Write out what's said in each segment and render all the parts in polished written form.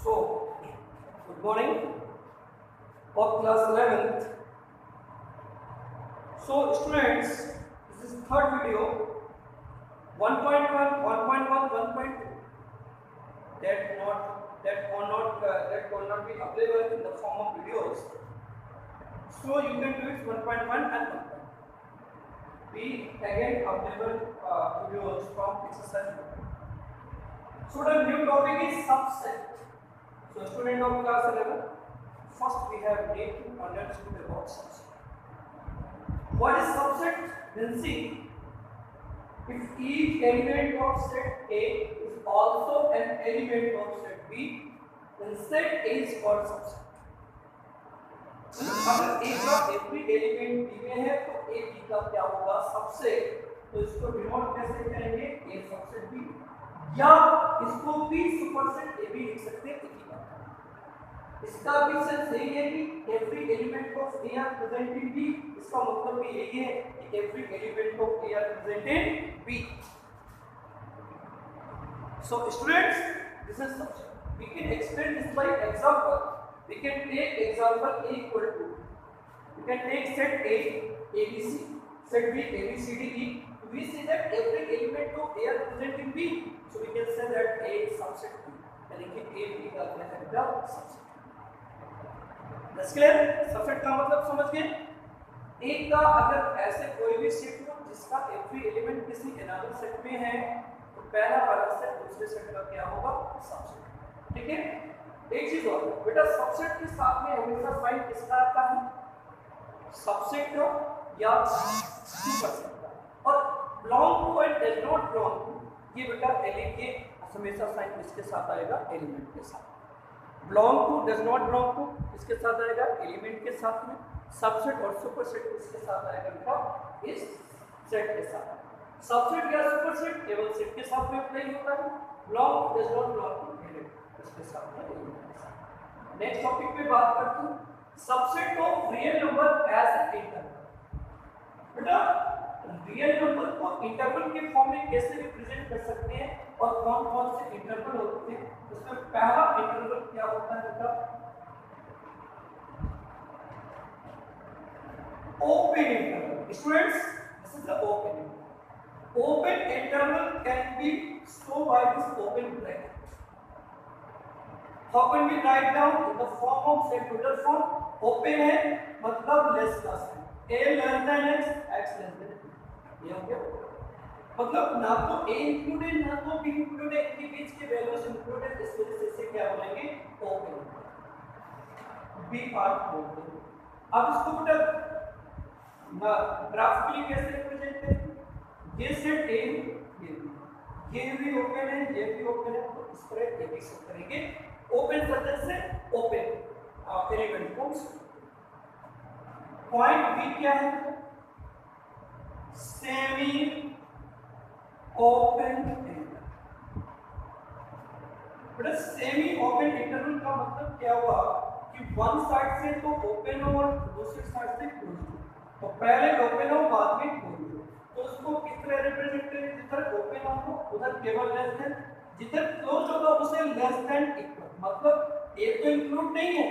So, good morning of class 11th. So, students, this is third video 1.1, 1.1, 1.2 that will not be available in the form of videos. So, you can do it 1.1 and 1.2. We again available videos from exercise 1. So, the new topic is subset. So, student of class 11, first we have need to understand about subset. What is subset? Then see, if each element of set A is also an element of set B, then set A is called subset. अगर A का every element B में है तो A B का क्या होगा? Subset. तो इसको डिनोट कैसे करेंगे? A subset B. या इसको भी सुपरसेट ए भी लिख सकते हैं. इसका भी सेंस यही है कि every element of A are present in B. इसका मतलब भी यही है कि every element of A are present in B. So students, this is subset. We can explain this by example. We can take example a equal to, we can take set a abc, set b abcde. We see that every element of A are present in B, so we can say that A is subset B. यानी कि A B का क्या है? The subset. That's clear? Subset का मतलब समझ गए? एक का अगर ऐसे कोई भी सेट हो जिसका every element किसी another set में है, तो पहला वाला सेट दूसरे सेट का क्या होगा? सबसेट. ठीक है? एक चीज और बेटा, सबसेट के साथ में हमेशा साइन किसका आता है? सबसेट का या सुपरसेट का. और belong to and does not belong to, ये बेटा ये हमेशा साइन किसके साथ आएगा? एलिमेंट के साथ. belong to does not belong to किसके साथ आएगा? एलिमेंट के साथ में. सबसेट और सुपरसेट किसके साथ आएगा बेटा? इस सेट के साथ. सबसेट या सुपरसेट केवल सेट के साथ में अप्लाई होता है. belong to does not belong to element इसके साथ में, एलिमेंट के साथ. नेक्स्ट टॉपिक पे बात करते हैं subset of real number as interval. बेटा रियल नंबर को इंटरवल के फॉर्म में कैसे रिप्रेजेंट कर सकते हैं और कौन कौन से इंटरवल होते हैं? उसमें पहला इंटरवल क्या होता है बेटा? Open interval. Students, this is the open interval. Open interval can be show by this open bracket. How can we write down in the form of secular form? Open है मतलब लेस का sign, a less than x, x less than. ये हो गया. मतलब ना तो a included ना तो b इंक्लूडेड, इनके बीच के वैल्यूज इंक्लूडेड. इस वजह से इसे क्या बोलेंगे? ओपन. b पार्ट बोलते हैं. अब इसको बेटा ग्राफिकली कैसे रिप्रेजेंट करें? ये सेट a, ये भी ओपन है, ये भी ओपन है, तो इस तरह a b से करेंगे. ओपन सतह से ओपन एलिमेंट को. पॉइंट b क्या है? Semi open interval. बेटा सेमी ओपन इंटरवल का मतलब क्या हुआ कि वन साइड से तो ओपन हो और दूसरी साइड से क्लोज हो. तो पहले ओपन हो बाद में क्लोज हो, तो उसको किस तरह रिप्रेजेंट करें? जिधर ओपन हो उधर केवल लेस देन, जिधर क्लोज होगा उसे लेस देन इक्वल. मतलब ए तो इंक्लूड नहीं है,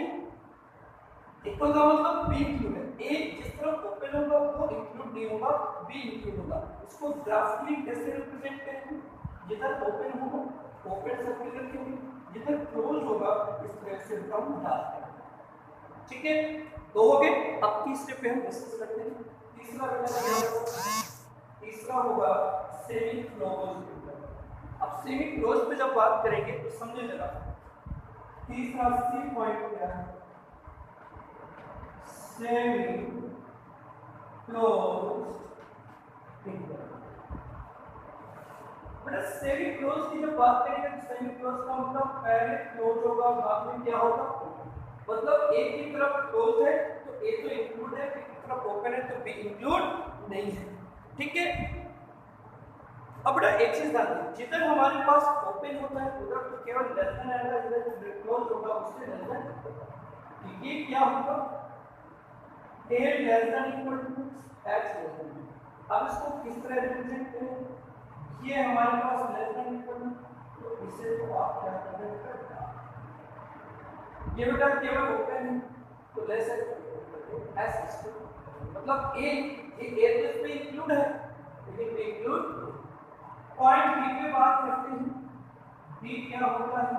इक्वल का मतलब बी इंक्लूड है. ए जिस तरह ओपन होगा वो इंक्लूड नहीं होगा, बी इंक्लूड होगा. इसको ग्राफिकली कैसे रिप्रेजेंट करेंगे? जिधर ओपन होगा ओपन सर्किल रखेंगे, जिधर क्लोज होगा इस तरह से हम डार्क करेंगे. ठीक है, दो हो गए. अब तीसरे पे हम डिस्कस करते हैं. तीसरा तीसरा होगा सेमी क्लोज. अब सेमी क्लोज पे जब बात करेंगे तो समझे जरा. तीसरा सी पॉइंट क्या है? Semi close interval. बेटा सेमी क्लोज की जब बात करेंगे तो सेमी क्लोज का मतलब पहले क्लोज होगा बाद में क्या होगा? मतलब ए की तरफ क्लोज है तो ए तो इंक्लूड है, बी की तरफ ओपन है तो बी इंक्लूड नहीं है. ठीक है. अब बेटा एक चीज ध्यान दें, जिधर हमारे पास ओपन होता है उधर तो केवल लेस देन आएगा, जिधर क्लोज होगा उससे लेस देन. ये क्या होगा? a less than equal to x less than. अब इसको किस तरह रिप्रेजेंट करें? ये हमारे पास लेस देन इक्वल टू, तो इसे तो आप क्या करेंगे? ये बेटा केवल ओपन है तो ले सकते एस, मतलब ए तो इसमें इंक्लूड है, लेकिन इंक्लूड पॉइंट बी पे बात करते हैं। बी क्या होता है?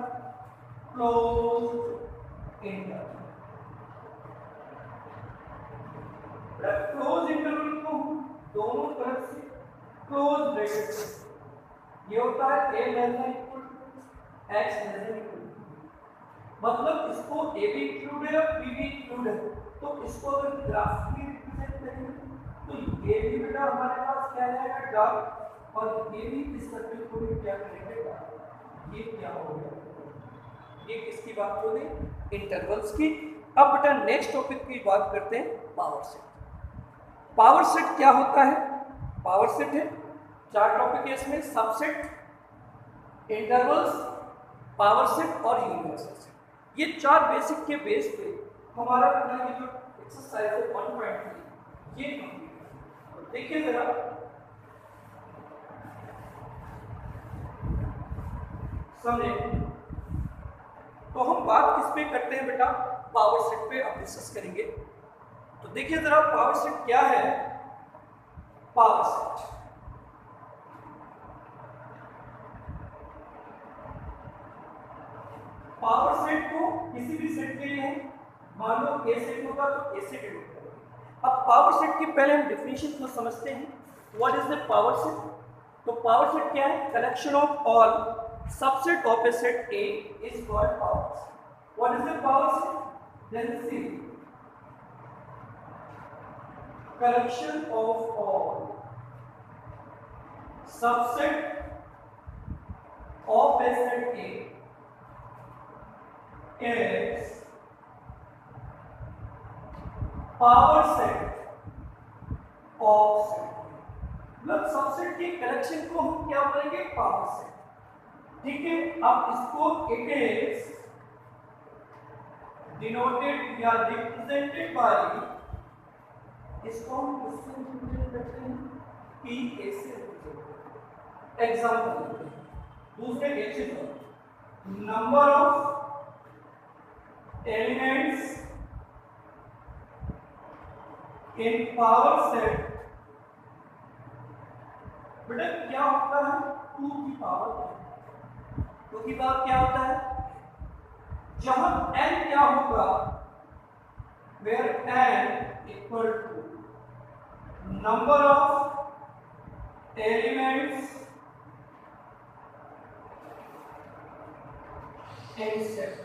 Closed interval. क्लोज इंटरवल को दोनों तरफ से क्लोज ब्रैकेट से ये होता है a less than equal to x less than equal to, मतलब इसको a भी इंक्लूड है और b भी इंक्लूड है, तो इसको अगर ग्राफिकली रिप्रेजेंट करेंगे तो ये भी बेटा हमारे पास क्या आएगा डार्क, और ये भी इस सर्कल को भी क्या करेंगे डार्क। ये क्या हो गया? ये किसकी बात हो गई? इंटरवल्स की। अब बेटा नेक्स्ट टॉपिक की बात करते हैं पावर सेट। पावर सेट क्या होता है? पावर सेट है, चार टॉपिक है इसमें, सबसेट, इंटरवल्स, पावर सेट और यूनिवर्सल सेट। ये चार बेसिक के बेस पे हमारा ये जो एक्सरसाइज है 1.3 ये कंप्लीट। देखिए जरा समझे, तो हम बात किस पे करते हैं बेटा? पावर सेट पे अब डिस्कस करेंगे। तो देखिए जरा पावर सेट क्या है? पावर सेट पावर सेट को किसी भी सेट के लिए मान लो ए सेट होगा तो ए से डिनोट करेंगे। अब पावर सेट की पहले हम डेफिनेशन को समझते हैं। What is the power set? तो पावर सेट क्या है? Collection of all subset of a set A is called power set. What is the power set? Then see collection of all subset of a set A is power set of set। मतलब subset के collection को हम क्या बोलेंगे? Power set. ठीक है, अब इसको इट इज डिनोटेड या रिप्रेजेंटेड बाय, इसको हम किससे रिप्रेजेंट करते हैं? पी ए से रिप्रेजेंट। एग्जांपल दूसरे example, number of elements in power set. बेटा क्या होता है? 2 की पावर 2 की पावर क्या होता है? जहां n क्या होगा? where n equal to number of elements in set।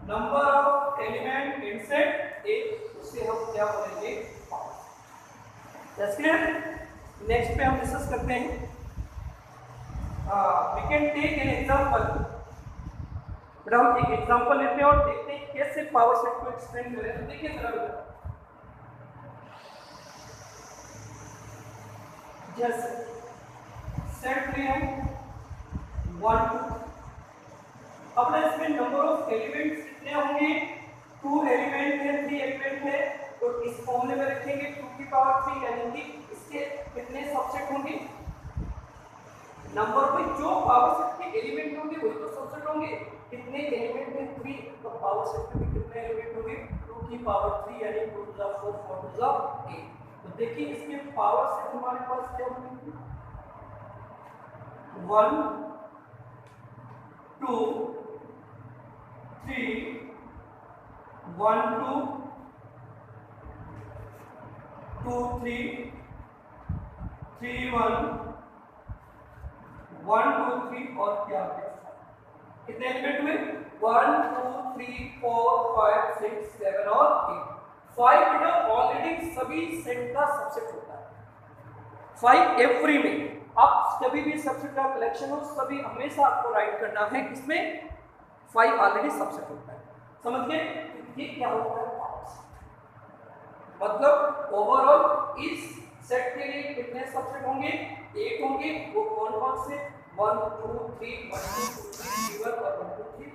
number of element in set A, उसे हम क्या बोलेंगे? पावर। क्लियर? नेक्स्ट पे हम डिस्कस करते हैं। We can take an example. बेटा हम एक एग्जांपल लेते हैं और देखते हैं कैसे पावर सेट को एक्सप्लेन करें। तो देखिए जरा बेटा, जैसे सेट में हम 1 2, अब इसमें नंबर ऑफ एलिमेंट्स कितने होंगे? 2 एलिमेंट है, 3 एलिमेंट है, तो इस फॉर्मूले में रखेंगे 2 की पावर 3, यानी कि इसके कितने सबसेट होंगे? नंबर पे जो पावर सेट के एलिमेंट होंगे वही तो सबसेट होंगे। कितने एलिमेंट है? 3, तो पावर सेट में कितने एलिमेंट होंगे? 2 की पावर 3 यानी 2 to the 4 4 to the 8। तो देखिए इसके पावर सेट हमारे पास क्या होंगे? 1 2 3 1 2 2 3 3 1 1 2 3 और क्या कितने एलिमेंट हुए? 1 2 3 4 5 6 7 और 8। 5 बेटा ऑलरेडी सभी सेट का सबसेट होता है। 5 एवरी में आप कभी भी सबसेट का कलेक्शन हो, सभी हमेशा आपको राइट करना है किसमें? 5 ऑलरेडी सबसेट होता है। समझ गए? ये क्या होता है? Power set. मतलब ओवरऑल इस सेट के लिए कितने सबसेट होंगे? 8 होंगे। वो कौन कौन से? 1 2 3 1 2 3 1 और 1 2 3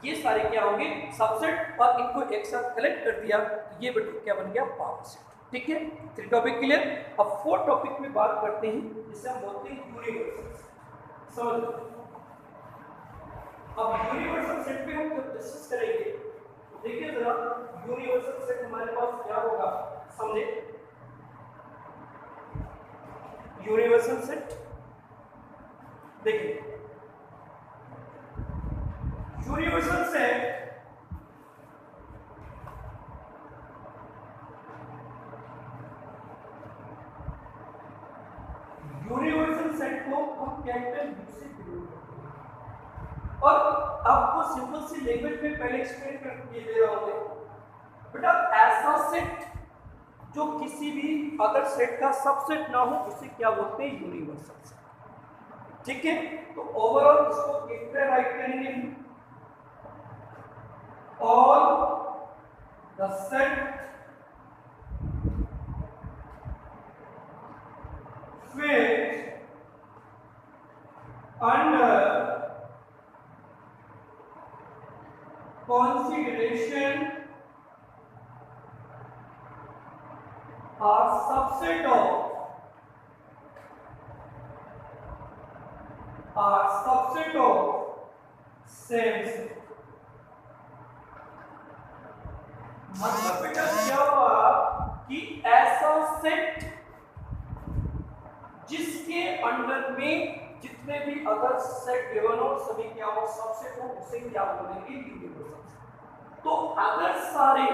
ये सारे क्या होंगे? सबसेट। और इनको एक साथ कलेक्ट कर दिया तो ये बेटा क्या बन गया? Power set. ठीक है, 3 टॉपिक क्लियर। अब 4 टॉपिक में बात करते हैं जिसे हम बोलते हैं यूनिवर्सल। समझ लो अब यूनिवर्सल सेट पे हम जब डिस्कस करेंगे, देखिए जरा यूनिवर्सल सेट हमारे पास क्या होगा, समझे। यूनिवर्सल सेट देखिए, यूनिवर्सल सेट यूनिवर्सल सेट को हम कैपिटल यू से डिनोट करते हैं। और आपको सिंपल सी लैंग्वेज में पहले एक्सप्लेन करके दे रहा हूं बेटा, ऐसा सेट जो किसी भी अदर सेट का सबसेट ना हो उसे क्या बोलते हैं, यूनिवर्सल सेट। ठीक है, तो ओवरऑल इसको किस तरह राइट करेंगे, all the set which under consideration are subset of same set। मतलब बेटा क्या हुआ कि ऐसा सेट जिसके अंडर में जितने भी अदर सेट गिवन हो सभी क्या हो, सबसेट हो, उसे क्या बोलेंगे, यूनिवर्सल सेट। तो अगर सारे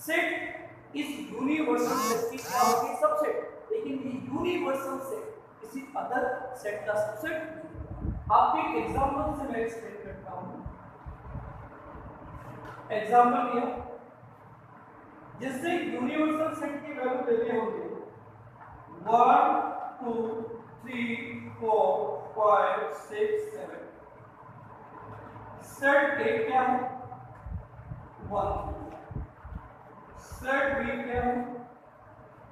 सेट इस यूनिवर्सल सेट की क्या होगी, सबसेट, लेकिन ये यूनिवर्सल सेट किसी अदर सेट का सबसेट। आपके एक एग्जांपल से मैं एक्सप्लेन करता हूं। एग्जांपल ये जिससे यूनिवर्सल सेट की वैल्यू लेने होंगे 1 2 3 4 5 6 7। सेट ए क्या है, 1। सेट बी क्या है,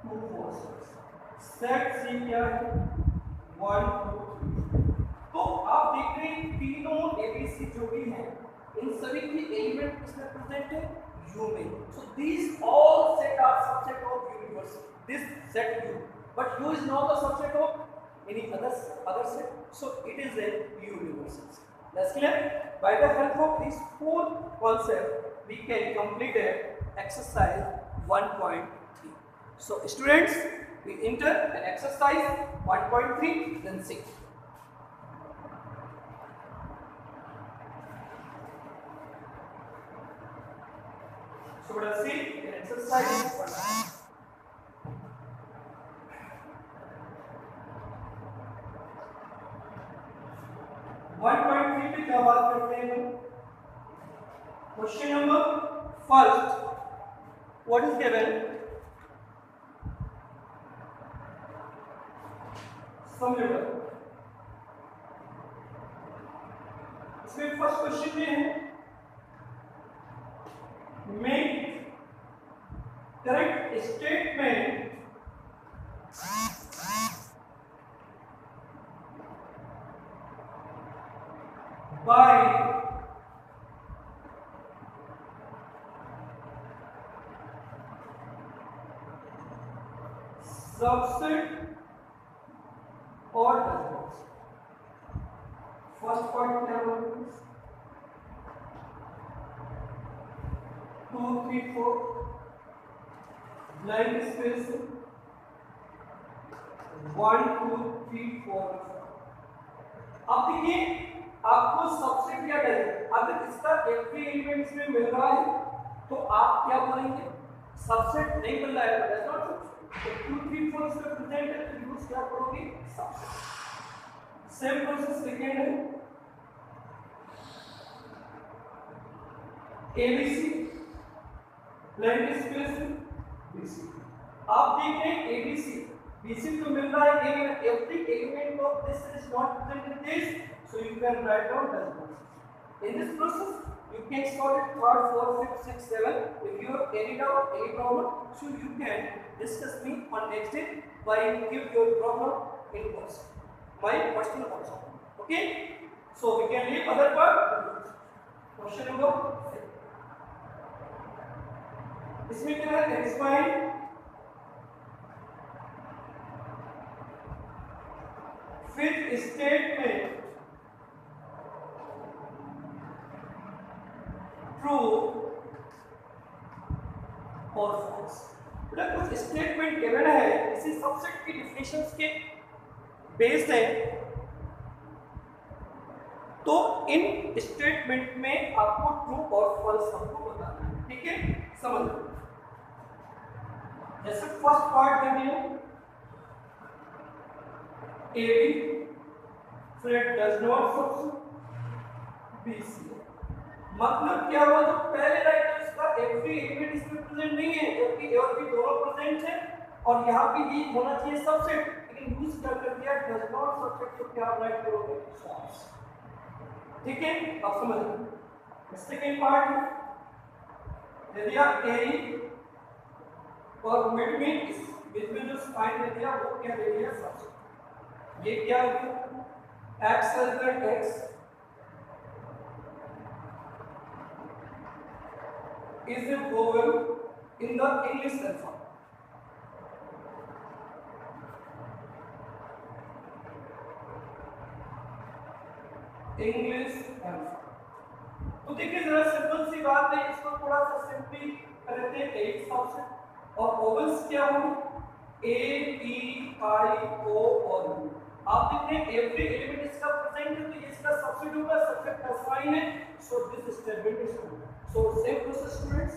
2 4 6। सेट सी क्या है, 1 2 3। तो आप देख रहे हैं तीनों एबीसी जो भी हैं इन सभी की एलिमेंट किसमें प्रेजेंट है, यू में। So these all set are subset of universal, this set U, but U is not the subset of any other set, so it is a universal set. That's clear. By the help of these four concepts we can complete a exercise 1.3. So students, we enter an exercise 1.3 then 6. So let us see an exercise 1.3 पे क्या बात करते हैं हम। Question number first, what is given, समझो। इसमें first question में है make correct statement by subset or doesn't। First point क्या बोलते हैं, 2 3 4 ब्लैंक स्पेस 1 2 3 4। अब देखिए आपको सबसेट क्या है, अगर इसका एवरी एलिमेंट में मिल रहा है तो आप क्या बोलेंगे, सबसेट नहीं मिल रहा है तो दैट्स नॉट सबसेट। 2 3 4 इसमें प्रेजेंट है तो यूज क्या करोगे, सबसेट। सेम प्रोसेस सेकंड है एबीसी ब्लैंक स्पेस बीसी। आप देख रहे हैं एबीसी बीसी तो मिल रहा है, every element of this is not present in this, so you can write down decimal system। In this process you can solve it 3rd 4th 5th 6th 7th। if you have any doubt any problem, so you can discuss me on next day by give your problem in person, my personal WhatsApp। okay, so we can leave other part। question number 6 इसमें क्या है, explain fifth statement true और false. बेटा कुछ statement given है, इसी subset की definitions के बेस्ड है, तो इन स्टेटमेंट में आपको ट्रू और फॉल्स आपको बताना है, ठीक है। समझ लो, जैसे फर्स्ट पार्ट दे दिया A B friend does not subset B C, मतलब क्या हुआ, जो पहले राइट है उसका एवरी एलिमेंट इसमें प्रेजेंट नहीं है, जबकि ए और बी दोनों प्रेजेंट है, और यहाँ पे ये होना चाहिए सबसेट, लेकिन यूज क्या कर दिया डज नॉट सबसेट, तो क्या राइट करोगे फॉल्स, ठीक है। अब समझ लो सेकंड पार्ट दे दिया ए और मिड में इस बीच में जो साइन दे दिया वो क्या दे दिया सबसेट, ये क्या हो गया x husband x is a vowel in the English alphabet. English alphabet, तो देखिए जरा सिंपल सी बात है, इसको थोड़ा सा सिंपली करते हैं एक सबसेट, और वोवेल्स क्या होंगे ए ई आई ओ और यू। आप देखते हैं एवरी एलिमेंट इसका प्रेजेंट है, तो ये इसका सबसेट होगा, सबसेट का साइन है, so this statement is true. So same process students,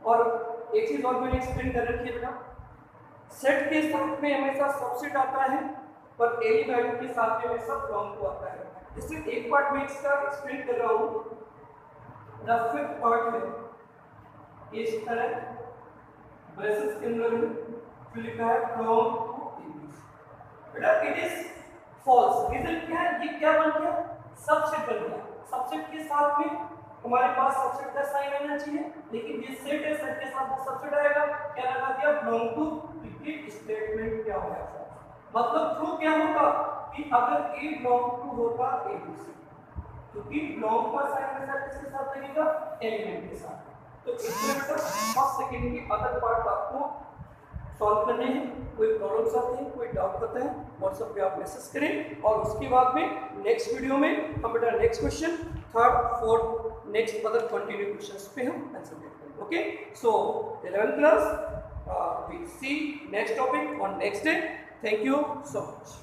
और एक चीज और मैंने एक्सप्लेन कर रखी है बेटा, सेट के साथ में हमेशा सबसेट आता है, पर ए वैल्यू के साथ में हमेशा फ्रॉम को आता है। इससे एक पार्ट में इसका एक्सप्लेन कर रहा हूं, द फिफ्थ पार्ट में इस तरह ब्रेसेस के अंदर जो लिखा है फ्रॉम टू इंग्लिश, बेटा इट इज फॉल्स। रीजन क्या है, ये क्या बन गया सबसेट बन गया, सबसेट के साथ में हमारे पास सबसेट का साइन आना चाहिए, लेकिन ये सेट है, सेट के साथ वो सबसेट आएगा, क्या लगा दिया बिलोंग टू, ये स्टेटमेंट क्या हो गया, मतलब ट्रू क्या होता कि अगर ए बिलोंग टू होता ए बी सी, क्योंकि बिलोंग का साइन हमेशा किसके साथ लगेगा एलिमेंट के साथ। तो इस तरह से फर्स्ट सेकंड की अदर पार्ट आपको सॉल्व करने हैं, कोई प्रॉब्लम्स आते हैं, कोई डाउट आता है व्हाट्सएप पे आप मैसेज करें, और उसके बाद में नेक्स्ट वीडियो में हम बेटा next question third fourth next other continue questions पे हम आंसर देंगे। Okay, so 11th class we see next topic on next day. Thank you so much.